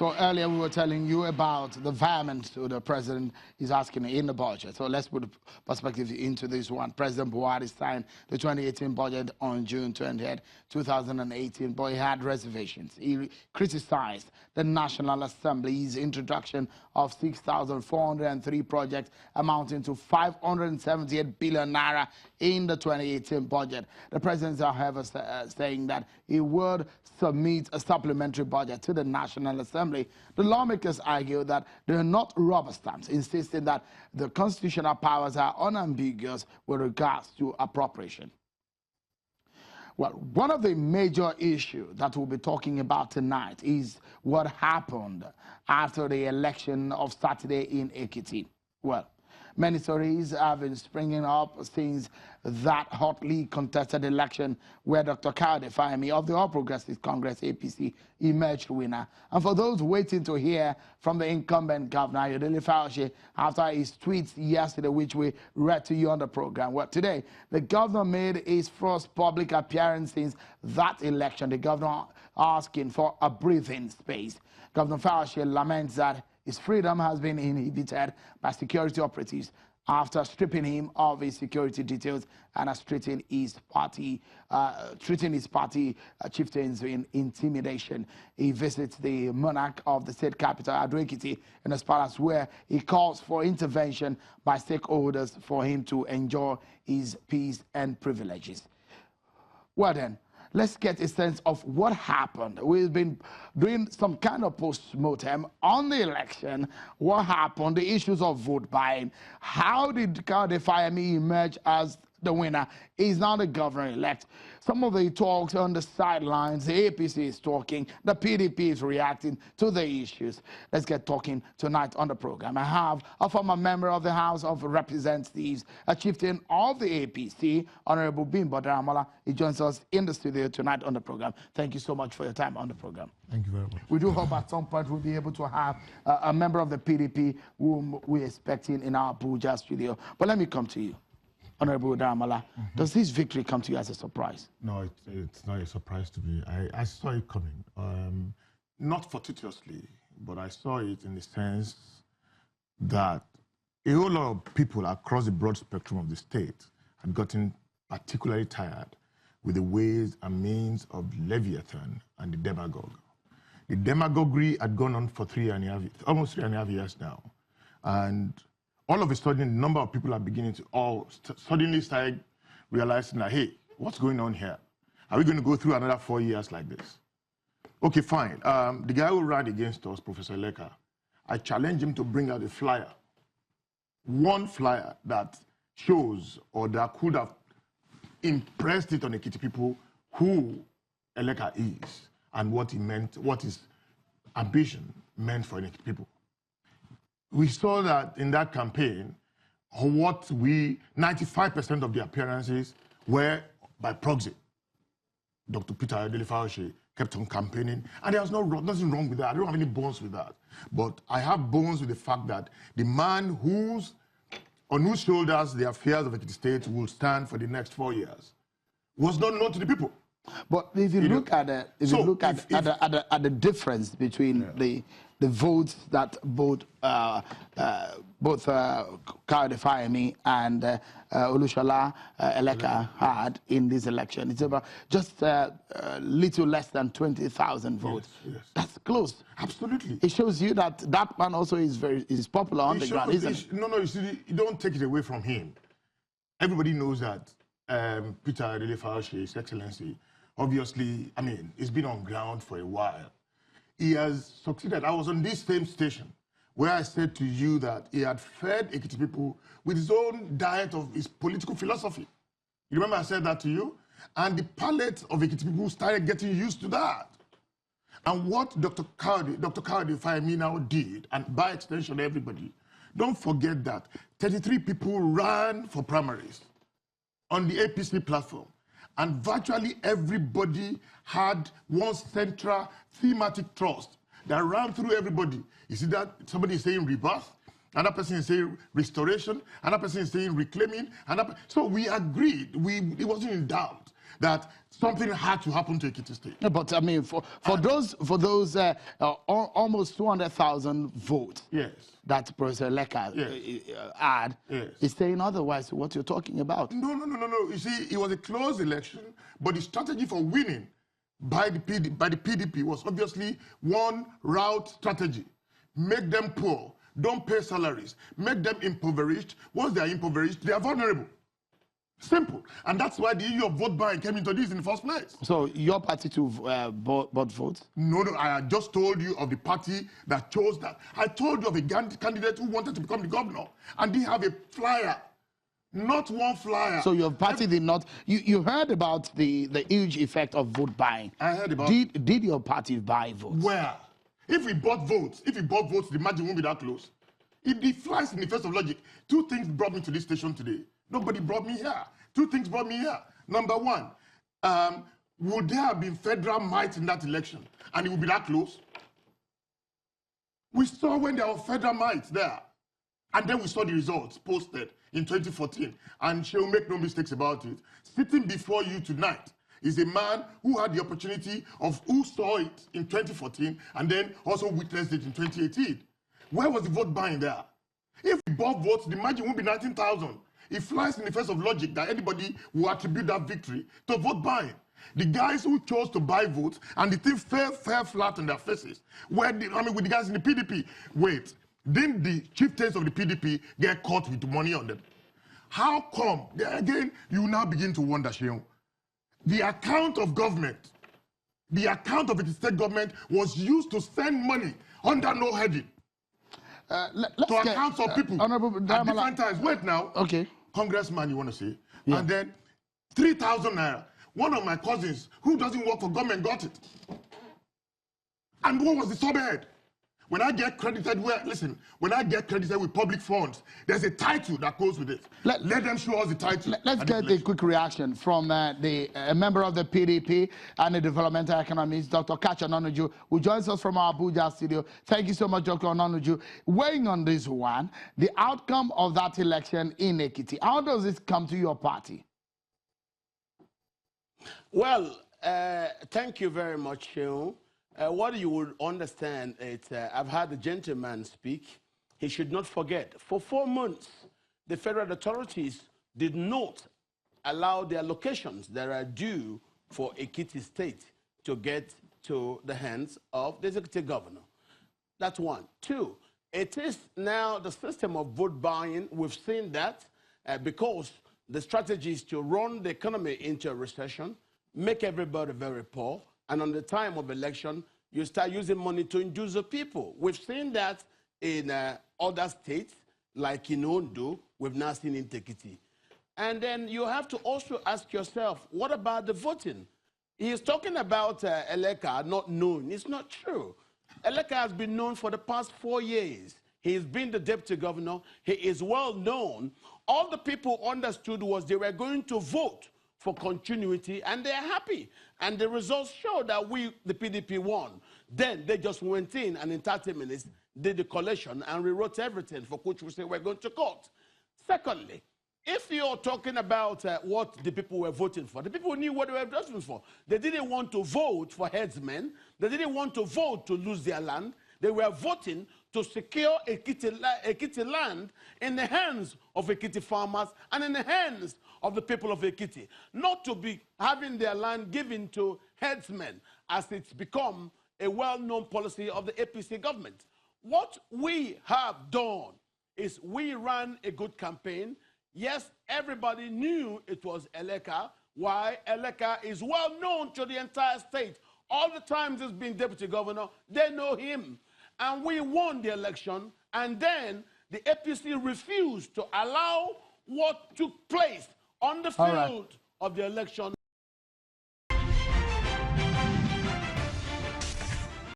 So earlier we were telling you about the environment the president is asking in the budget. So let's put perspective into this one. President Buhari signed the 2018 budget on June 20th, 2018, but he had reservations. He criticized the National Assembly's introduction of 6,403 projects amounting to 578 billion naira in the 2018 budget. The president, however, saying that he would submit a supplementary budget to the National Assembly. The lawmakers argue that they are not rubber stamps, insisting that the constitutional powers are unambiguous with regards to appropriation. Well, one of the major issues that we'll be talking about tonight is what happened after the election of Saturday in Ekiti. Well, many stories have been springing up since that hotly contested election where Dr. Fayemi of the All Progressives Congress, APC, emerged winner. And for those waiting to hear from the incumbent governor, Fayemi, after his tweets yesterday, which we read to you on the program, well, today, the governor made his first public appearance since that election. The governor asking for a breathing space. Governor Fayemi laments that his freedom has been inhibited by security operatives after stripping him of his security details and treating his party chieftains in intimidation. He visits the monarch of the state capital, Ekiti, in his palace, where he calls for intervention by stakeholders for him to enjoy his peace and privileges. Well then, let's get a sense of what happened. We've been doing some kind of post-mortem on the election. What happened, the issues of vote buying. How did Fayemi emerge as the winner? He's now the governor-elect. Some of the talks on the sidelines, the APC is talking, the PDP is reacting to the issues. Let's get talking tonight on the program. I have a former member of the House of Representatives, a chieftain of the APC, Honorable Bimbo Daramola. He joins us in the studio tonight on the program. Thank you so much for your time on the program. Thank you very much. We do hope at some point we'll be able to have a member of the PDP whom we're expecting in our Abuja studio. But let me come to you. Honorable Daramola, does this victory come to you as a surprise? No, it's not a surprise to me. I saw it coming. Not fortuitously, but I saw it in the sense that a whole lot of people across the broad spectrum of the state had gotten particularly tired with the ways and means of Leviathan and the demagogue. The demagoguery had gone on for almost 3.5 years now. And all of a sudden, the number of people are beginning to suddenly start realizing that, hey, what's going on here? Are we going to go through another 4 years like this? Okay, fine. The guy who ran against us, Professor Leka, I challenged him to bring out a flyer. One flyer that shows or that could have impressed it on Ekiti people who Eleka is and what he meant, what his ambition meant for Ekiti people. We saw that in that campaign, 95% of the appearances were by proxy. Dr. Peter Fayemi kept on campaigning, and there was nothing wrong with that. I don't have any bones with that. But I have bones with the fact that the man on whose shoulders the affairs of Ekiti State will stand for the next 4 years was not known to the people. But if you look at the difference between the votes that both Fayemi and Olushola Eleka had in this election, it's about just little less than 20,000 votes. Yes, yes. That's close. Absolutely. It shows you that that man also is popular on the ground, isn't it? No, you see, you don't take it away from him. Everybody knows that Peter Fayemi, His Excellency, obviously, I mean, he's been on ground for a while. He has succeeded. I was on this same station where I said to you that he had fed Ekiti people with his own diet of his political philosophy. You remember I said that to you? And the palate of Ekiti people started getting used to that. And what Dr. Fayemi now did, and by extension everybody, don't forget that 33 people ran for primaries on the APC platform. And virtually everybody had one central thematic thrust that ran through everybody. You see that somebody is saying rebirth, another person is saying restoration, another person is saying reclaiming, so we agreed, it wasn't in doubt that something had to happen to Ekiti State. Yeah, but I mean, for those almost 200,000 votes, yes, that Professor Leka had, is saying otherwise what you're talking about. No. You see, it was a close election, but the strategy for winning by the PDP was obviously one route strategy: make them poor, don't pay salaries, make them impoverished. Once they are impoverished, they are vulnerable. Simple. And that's why the issue of vote buying came into this in the first place. So your party too bought votes? No, I just told you of the party that chose that. I told you of a candidate who wanted to become the governor and didn't have a flyer. Not one flyer. So your party did not. You heard about the huge effect of vote buying. I heard about. Did your party buy votes? Where? If we bought votes, the margin won't be that close. It flies in the face of logic. Two things brought me to this station today. Nobody brought me here. Two things brought me here. Number one, would there have been federal might in that election and it would be that close? We saw when there were federal might there. And then we saw the results posted in 2014. And she'll make no mistakes about it. Sitting before you tonight is a man who had the opportunity of who saw it in 2014 and then also witnessed it in 2018. Where was the vote buying there? If we bought votes, the margin would be 19,000. It flies in the face of logic that anybody will attribute that victory to vote buying. The guys who chose to buy votes and the thing fell flat on their faces. With the guys in the PDP, wait, didn't the chieftains of the PDP get caught with money on them? How come? Again, you now begin to wonder, Sheon. The account of government, the account of the state government was used to send money under no heading. To accounts of people at different times. Wait now. Okay. Congressman, you want to say? Yeah. And then 3,000 naira. One of my cousins who doesn't work for government got it. And what was the subhead? When I get credited when I get credited with public funds, there's a title that goes with it. Let them show us the title. Let's get a quick reaction from a member of the PDP and the developmental economist, Dr. Kacha Ononuju, who joins us from our Abuja studio. Thank you so much, Dr. Ononuju. Weighing on this one, the outcome of that election in Ekiti, how does it come to your party? Well, thank you very much, Sheon. What you would understand is, I've had the gentleman speak. He should not forget, for 4 months, the federal authorities did not allow the allocations that are due for Ekiti State to get to the hands of the executive governor. That's one. Two, it is now the system of vote buying. We've seen that because the strategy is to run the economy into a recession, make everybody very poor, and on the time of election, you start using money to induce the people. We've seen that in other states, like in Ondo, we've now seen in Ekiti. And then you have to also ask yourself, what about the voting? He is talking about Eleka not known. It's not true. Eleka has been known for the past 4 years. He's been the deputy governor. He is well known. All the people understood was they were going to vote for continuity, and they're happy. And the results show that we, the PDP, won. Then they just went in and in 30 minutes did the collation and rewrote everything, for which we say we're going to court. Secondly, if you're talking about what the people were voting for, the people knew what they were voting for. They didn't want to vote for headsmen. They didn't want to vote to lose their land. They were voting to secure Ekiti land in the hands of Ekiti farmers and in the hands of the people of Ekiti, not to be having their land given to headsmen, as it's become a well-known policy of the APC government. What we have done is we ran a good campaign. Yes, everybody knew it was Eleka. Why? Eleka is well known to the entire state. All the times he's been deputy governor, they know him. And we won the election, and then the APC refused to allow what took place on the field of the election